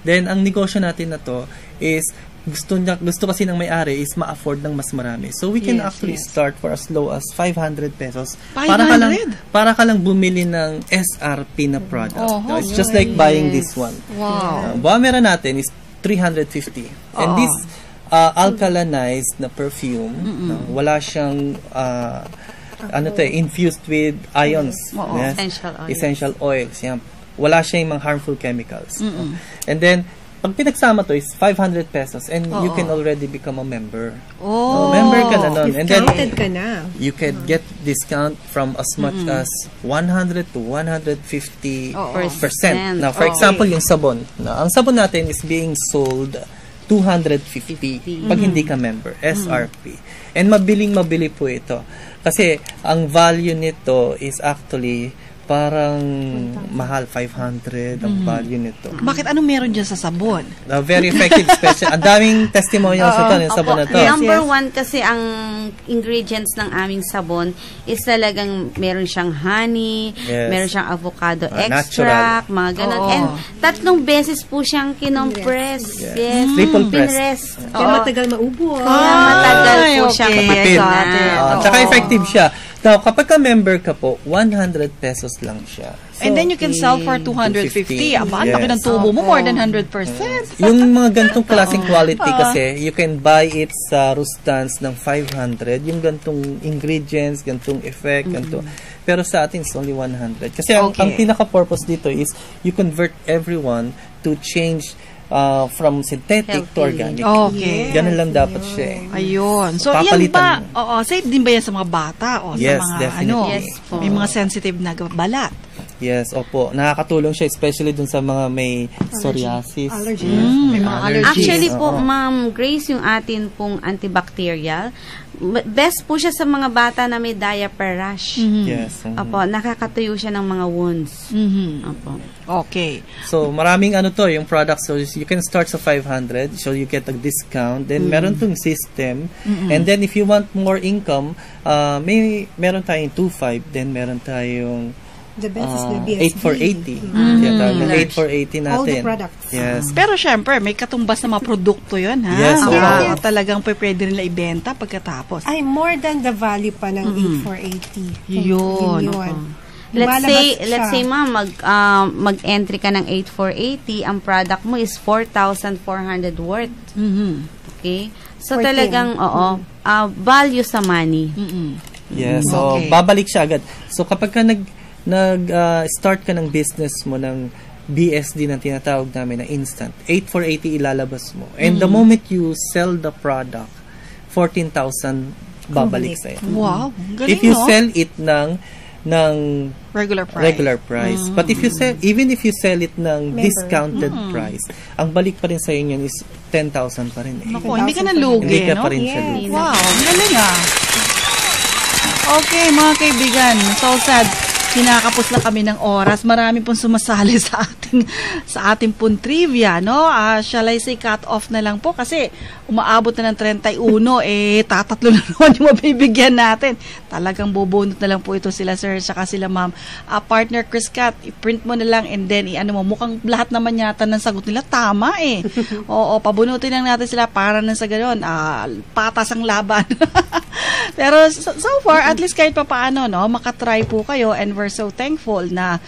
S4: Then, ang negosyo natin na to is, gusto kasi ng may-ari is ma-afford ng mas marami. So, we can actually start for as low as 500 pesos.
S1: 500?
S4: Para ka lang bumili ng SRP na product. It's just like buying this one.
S1: Wow.
S4: Buwamera natin is 350. And this alkalinized na perfume, wala siyang infused with ions. Yes? Essential oils. Yan. Wala siyang mga harmful chemicals. And then, pag pinagsama to is 500 pesos and you can already become a member. Member ka na nun. And then,
S3: ka na.
S4: you can get discount from as much as 100 to 150%. Now, for example, yung sabon. Now, ang sabon natin is being sold 250 pag hindi ka member, SRP. And mabili po ito. Kasi, ang value nito is actually parang mahal, 500 ang value nito.
S1: Bakit? Anong meron dyan sa sabon?
S4: Very effective, special. Ang daming testimonials ito ng sabon na ito.
S2: Number one kasi ang ingredients ng aming sabon is talagang meron siyang honey, meron siyang avocado extract, mga ganun. And 3 beses po siyang kinompress. Yes.
S4: Triple press.
S3: Kaya matagal maubos.
S2: Matagal po siyang
S4: Matipid. Tsaka
S1: Oo.
S4: effective siya. Now, kapag ka-member ka po, 100 pesos lang siya.
S1: And then you can sell for 250. Aba, ang laki ng tubo mo, more than 100%.
S4: Yung mga gantong klaseng quality kasi, you can buy it sa Rustans ng 500. Yung gantong ingredients, gantong effect, ganto. Pero sa atin, it's only 100. Kasi ang pinaka-purpose dito is, you convert everyone to change from synthetic to organic.
S1: Okay.
S4: Ganun lang dapat siya.
S1: Ayun. So, yan
S4: Papalitan
S1: ba,
S4: mo.
S1: safe din ba yan sa mga bata? O
S4: Yes,
S1: sa mga,
S4: definitely.
S2: Yes po.
S1: may mga sensitive na balat?
S4: Yes, opo. Nakakatulong siya especially dun sa mga may psoriasis.
S3: Allergy.
S1: May mga allergies.
S2: Actually po,
S4: Oo.
S2: Ma'am Grace, yung atin pong antibacterial, best po siya sa mga bata na may diaper rash.
S4: Yes.
S2: Opo, nakakatuyo siya ng mga wounds. Opo.
S1: Okay.
S4: So, maraming yung products. So, you can start sa 500. So, you get a discount. Then, meron tong system. And then, if you want more income, meron tayong 2.5. Then, meron tayong
S3: The best is the BSB.
S4: 8 for 80. Yeah, tawag ng 8 for 80 natin.
S3: All the products.
S4: Yes.
S1: Pero syempre, may katumbas na mga produkto yun, ha?
S4: Yes,
S1: Oo,
S3: yes.
S1: Talagang pwede nila ibenta pagkatapos.
S3: Ay, more than the value pa ng 8 for 80.
S1: Yun.
S2: Let's say ma'am, mag-entry ka ng 8 for 80, ang product mo is 4,400 worth. Okay? So,
S3: 14.
S2: talagang, value sa money.
S4: Yes. So,
S1: Okay.
S4: babalik siya agad. So, kapag ka start ka ng business mo ng BSD na tinatawag namin na instant, 8 for 80 ilalabas mo. And the moment you sell the product, 14,000 babalik sa'yo.
S1: Wow, galing,
S4: If you
S1: no?
S4: sell it ng
S1: regular price.
S4: But if you sell, even if you sell it ng discounted price, ang balik pa rin sa inyo is 10,000 pa rin.
S1: Naku, hindi ka nalugi,
S4: Hindi ka
S1: no?
S4: pa rin siya lugi.
S1: Wow, ang galing ah. Okay, mga kaibigan, so sad. Kinakapos na kami ng oras. Marami pong sumasali sa ating pong trivia, no? Shall I say cut off na lang po kasi umaabot na ng 31, tatatlo na naman yung mabibigyan natin. Talagang bubunot na lang po ito sila sir, saka sila ma'am. Partner Chris Cat, i-print mo na lang and then mukhang lahat naman yata ng sagot nila tama eh. Oo, pabunutin lang natin sila para na sa gano'n. Patas ang laban. Pero so far, at least kahit pa paano, no, makatry po kayo and we're so thankful na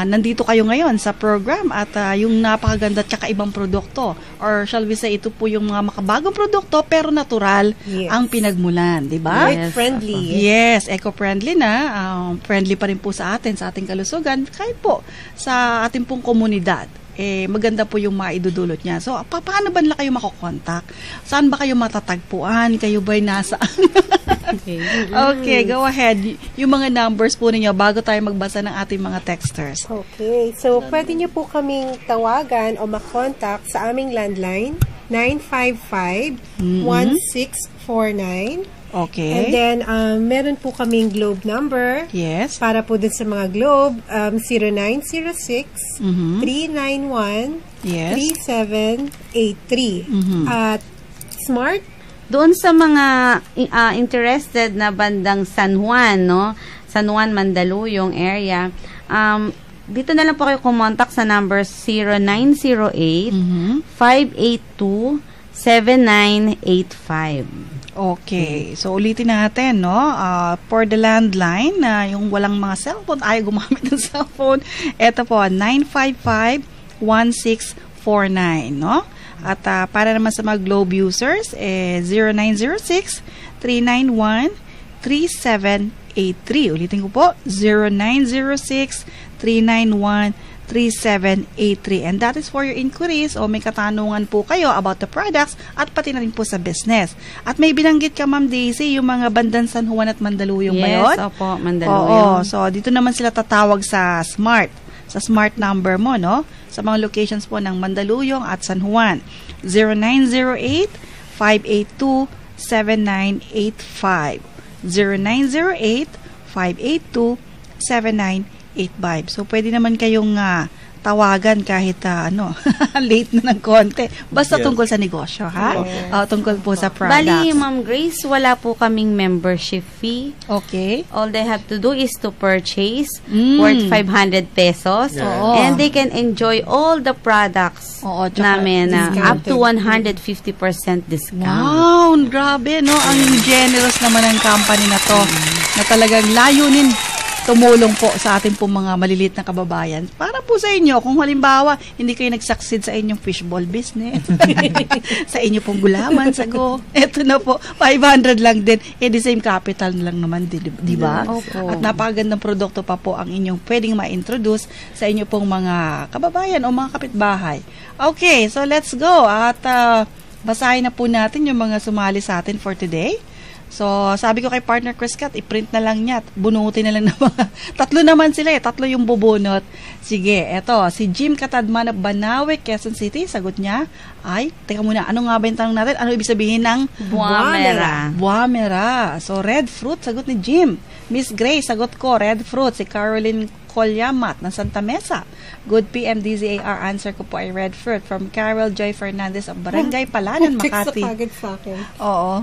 S1: nandito kayo ngayon sa program at yung napakaganda at ibang produkto. Or shall we say, ito po yung mga makabagong produkto pero natural ang pinagmulan, di ba?
S3: Friendly.
S1: Yes, eco-friendly na. Friendly pa rin po sa atin, sa ating kalusugan, kahit po sa ating pong komunidad. Maganda po yung maidudulot niya. So, paano ba nila kayo makokontak? Saan ba kayo matatagpuan? Kayo ba'y nasaan? Okay, go ahead. Yung mga numbers po ninyo bago tayo magbasa ng ating mga texters.
S3: Okay, so pwede niyo po kaming tawagan o makontak sa aming landline, 955-1649.
S1: Okay.
S3: And then, meron po kaming Globe number.
S1: Yes.
S3: Para po dun sa mga Globe, 0906-391-3783. At Smart,
S2: Doon sa mga interested na bandang San Juan, no? San Juan, Mandaluyong area, dito na lang po kayo kumontak sa number 0908-582-7985.
S1: Okay. So, ulitin natin, no? For the landline, yung walang mga cellphone, ayaw gumamit ng cellphone. Ito po, 955-1649, no? At para naman sa mga Globe users, 0906-391-3783. Ulitin ko po, 0906-391-3783. And that is for your inquiries o may katanungan po kayo about the products at pati na rin po sa business. At may binanggit ka, Ma'am Daisy, yung mga bandang San Juan at Mandaluyong ba yun?
S2: Yes, opo, Mandaluyong.
S1: Oo, so dito naman sila tatawag sa Smart. Sa Smart number mo, no? Sa mga locations po ng Mandaluyong at San Juan. 0908-582-7985. 0908-582-7985. So, pwede naman kayong tawagan kahit late na ng konti. Basta tungkol sa negosyo, ha? Tungkol po sa products.
S2: Bali, Ma'am Grace, wala po kaming membership fee.
S1: Okay.
S2: All they have to do is to purchase worth 500 pesos.
S1: Oo.
S2: And they can enjoy all the products namin up to 150% discount.
S1: Wow, grabe, no? Ang generous naman ng company na to na talagang layunin tumulong po sa ating pong mga maliliit na kababayan. Para po sa inyo, kung halimbawa, hindi kayo nag-succeed sa inyong fishball business, sa inyo pong gulaman, sago, eto na po, 500 lang din. The same capital lang naman, di ba?
S2: Opo.
S1: At napakagandang produkto pa po ang inyong pwedeng ma-introduce sa inyo pong mga kababayan o mga kapitbahay. Okay, so let's go. At basahin na po natin yung mga sumali sa atin for today. So, sabi ko kay partner Chris Cat, i-print na lang niya. Bunutin na lang ng mga... Tatlo naman sila eh. Tatlo yung bubunot. Sige, eto. Si Jim Katadman of Banawe, Quezon City. Sagot niya ay, teka muna, ano nga ba yung tanong natin? Ano ibig sabihin ng
S2: Buamera.
S1: Buamera. So, red fruit, sagot ni Jim. Miss Gray, sagot ko, red fruit. Si Caroline Colyamat ng Santa Mesa. Good PM DZAR, answer ko po ay red fruit. From Carol Joy Fernandez of Barangay Palanan, Makati.
S3: Text sa akin.
S1: Oo.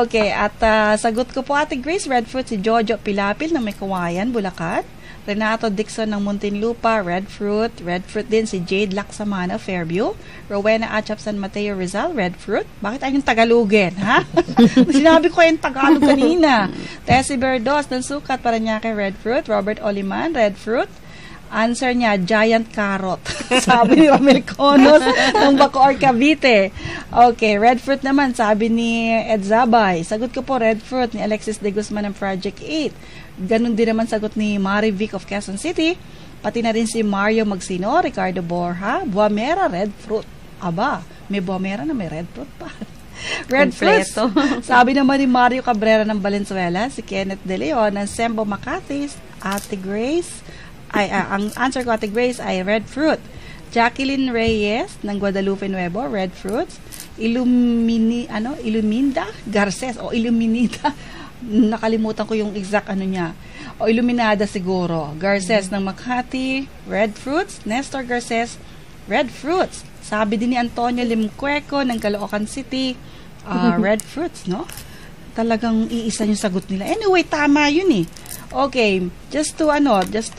S1: Okay, at sagot ko po Ate Grace, red fruit. Si Jojo Pilapil ng May Kawayan, Bulacan. Renato Dixon ng Muntinlupa, red fruit. Red fruit din si Jade Laksamana, Fairview. Rowena Achap San Mateo Rizal, red fruit. Bakit ay yung Tagalogin, ha? Sinabi ko yung Tagalog kanina. Tessie Berdos ng Sukat, Paranaque, red fruit. Robert Oliman, red fruit. Answer niya, giant carrot. Sabi ni Ramel Conos ng Bacoor, Cavite. Okay, red fruit naman, sabi ni Ed Zabay. Sagot ko po, red fruit ni Alexis De Guzman ng Project 8. Ganun din naman sagot ni Mari Vic of Quezon City. Pati na rin si Mario Magsino, Ricardo Borja. Buamera, red fruit. Aba, may buamera na may red fruit pa. Red fruit. Sabi naman ni Mario Cabrera ng Valenzuela. Si Kenneth De Leon ng Sembo, Makati. Ate Grace. Ang answer ko, Ate Grace, ay red fruit. Jacqueline Reyes ng Guadalupe Nuevo, red fruits. Iluminda Garces o Iluminida. Nakalimutan ko yung exact niya. O Iluminada siguro. Garces ng Makati, red fruits. Nestor Garces, red fruits. Sabi din ni Antonio Limcueco ng Caloocan City, red fruits, no? Talagang iisa yung sagot nila. Anyway, tama yun eh. Okay, just to acknowledge,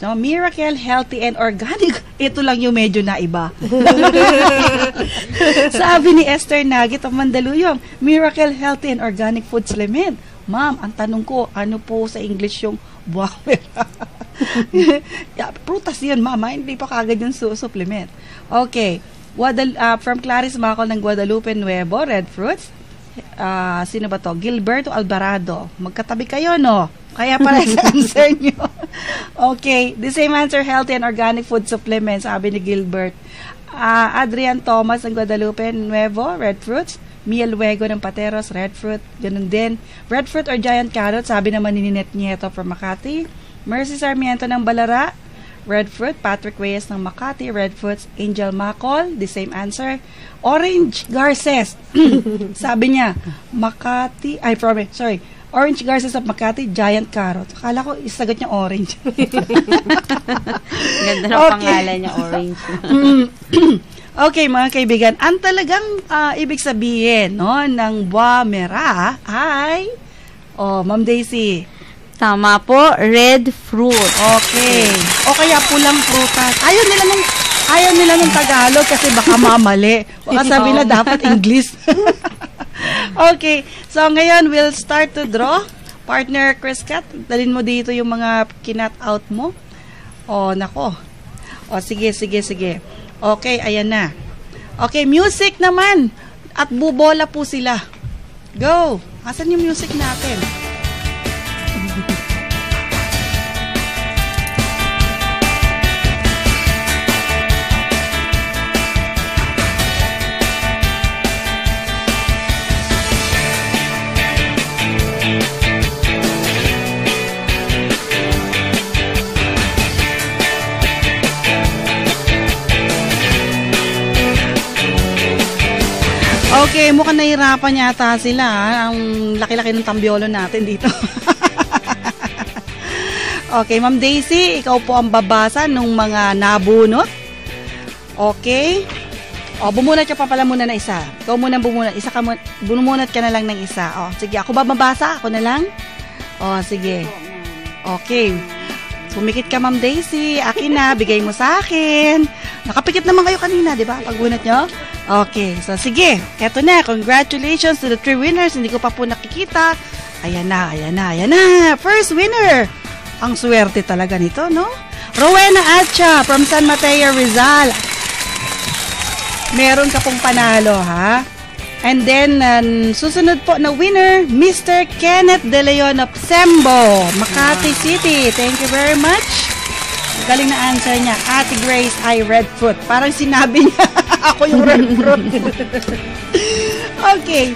S1: no? Miracle, healthy, and organic. Ito lang yung medyo naiba. Sabi ni Esther Nagit of Mandaluyong, Miracle, healthy, and organic food supplement. Ma'am, ang tanong ko, ano po sa English yung buamera? Prutas yun, mama. Hindi pa kagad yung supplement. Okay. From Clarice Macol ng Guadalupe Nuevo, red fruits. Sino ba to? Gilberto Alvarado. Magkatabi kayo, no? Kaya pala sa answer nyo. Okay. The same answer, healthy and organic food supplements, sabi ni Gilbert. Adrian Thomas ng Guadalupe Nuevo, red fruits. Mia Luego ng Pateros, red fruit. Ganun din. Red fruit or giant carrot, sabi naman ni Ninette Nieto from Makati. Mercy Sarmiento ng Balara, red fruit. Patrick Reyes ng Makati, red fruits. Angel Macol, the same answer. Orange Garces, sabi niya, Makati, Orange Garces of Makati, giant carrot. Akala ko, isagot niya orange.
S2: Ganda ng pangalan niya, orange.
S1: Okay, mga kaibigan, ang talagang ibig sabihin, no, ng buamera ay, Ma'am Daisy,
S2: tama po, red fruit.
S1: okay. O kaya pulang prutas. Ayaw nila ng Tagalog kasi baka mamali. Baka sabi na dapat English. Okay. So, ngayon, we'll start to draw. Partner Chris Cat, dalhin mo dito yung mga kinat out mo. Nako. Sige. Okay, ayan na. Okay, music naman. At bubola po sila. Go! Asan yung music natin? Okay, mukhang nahirapan yata sila. Ang laki-laki ng tambiolo natin dito. Okay, Ma'am Daisy, ikaw po ang babasa ng mga nabunot. Okay. Bumunot ka pa pala muna na isa. Ikaw muna bumunot. Bumunot ka na lang ng isa. Sige, ako ba mabasa? Ako na lang? Sige. Okay. Sumikit ka, Ma'am Daisy. Akin na, bigay mo sa akin. Nakapikit naman kayo kanina, di ba? Pagbunot nyo? Okay, so sige. Eto na, congratulations to the 3 winners. Hindi ko pa po nakikita. Ayan na. First winner. Ang swerte talaga nito, no? Rowena Acha from San Mateo, Rizal. Meron ka pong panalo, ha? And then, susunod po na winner, Mr. Kenneth De Leon of Sembo, Makati City. Thank you very much. Galing na answer niya. Ate Grace, I red fruit. Parang sinabi niya, ako yung red fruit. Okay.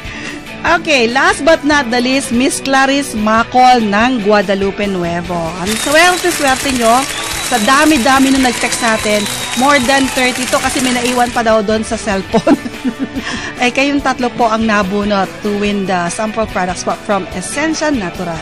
S1: Okay, last but not the least, Miss Clarice Macol ng Guadalupe Nuevo. Ang swerte nyo, sa dami-dami na nag-text sa atin, more than 30 to kasi may naiwan pa daw doon sa cellphone. Eh, kayong tatlo po ang nabunot to win the sample products from Essentia Natural.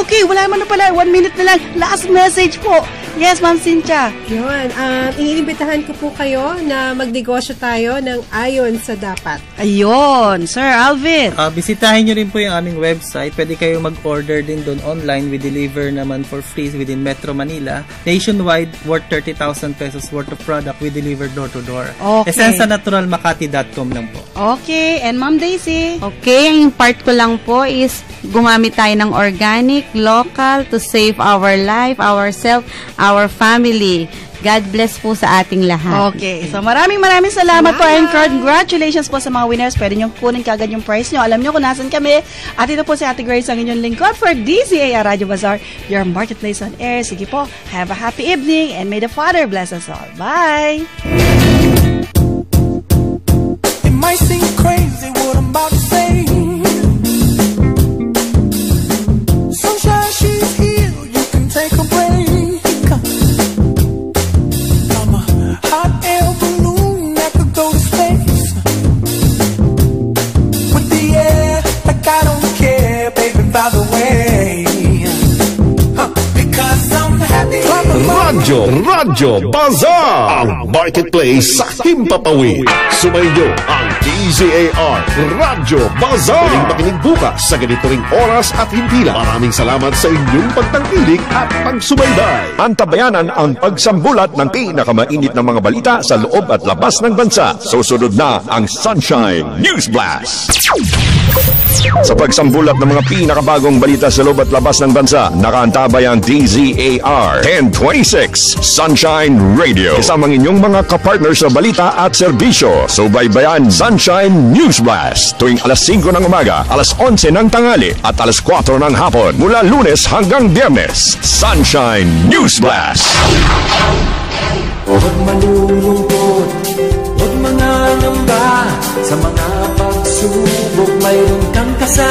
S1: Okay, wala man na pala, 1 minute na lang. Last message po. Yes, Ma'am Cynthia.
S3: Yun, iniimbitahan ko po kayo na magnegosyo tayo ng ayon sa dapat.
S1: Ayun, Sir Alvin.
S4: Bisitahin nyo rin po yung aming website. Pwede kayo mag-order din doon online. We deliver naman for free within Metro Manila. Nationwide, worth 30,000 pesos worth of product. We deliver door to door.
S1: Okay.
S4: EssentiaNaturalMakati.com lang po.
S1: Okay, and Ma'am Daisy.
S2: Okay, ang part ko lang po is gumamit tayo ng organic, local to save our life, ourselves, our family. God bless po sa ating lahat.
S1: Okay, so maraming salamat po and congratulations po sa mga winners. Pwede nyo kunin kagad yung prize nyo. Alam nyo kung nasan kami. At ito po si Ate Grace ang inyong lingkod for DZAR Radio Bazaar, your marketplace on air. Sige po, have a happy evening and may the Father bless us all. Bye!
S5: It might seem crazy what I'm about to say. Sunshine, she's here, you can take a break. I'm a hot air balloon that could go to space. With the air, like I don't care, baby, by the way. Because I'm happy.
S6: Radyo Bazaar, ang marketplace sa Himpapawid. Sumainyo ang DZAR Radyo Bazaar. Muling makinig bukas sa ganito ring oras at hindi lang. Maraming salamat sa inyong pagtangkilik at pagsubaybay.
S9: Antabayanan ang pagsambulat ng pinakamainit na mga balita sa loob at labas ng bansa. Susunod na ang Sunshine News Blast. Sa pagsambulat ng mga pinakabagong balita sa loob at labas ng bansa, nakaantabay ang DZAR 1026 Sunshine Radio. Kasamang inyong mga kapartner sa balita at serbisyo. Subaybayan Sunshine News Blast tuwing alas 5 ng umaga, alas 11 ng tanghali at alas 4 ng hapon mula Lunes hanggang Biyernes. Sunshine News Blast.
S5: Huwag malulungkot, huwag mangangamba. Sa mga pagsubok mayroon kang kasama.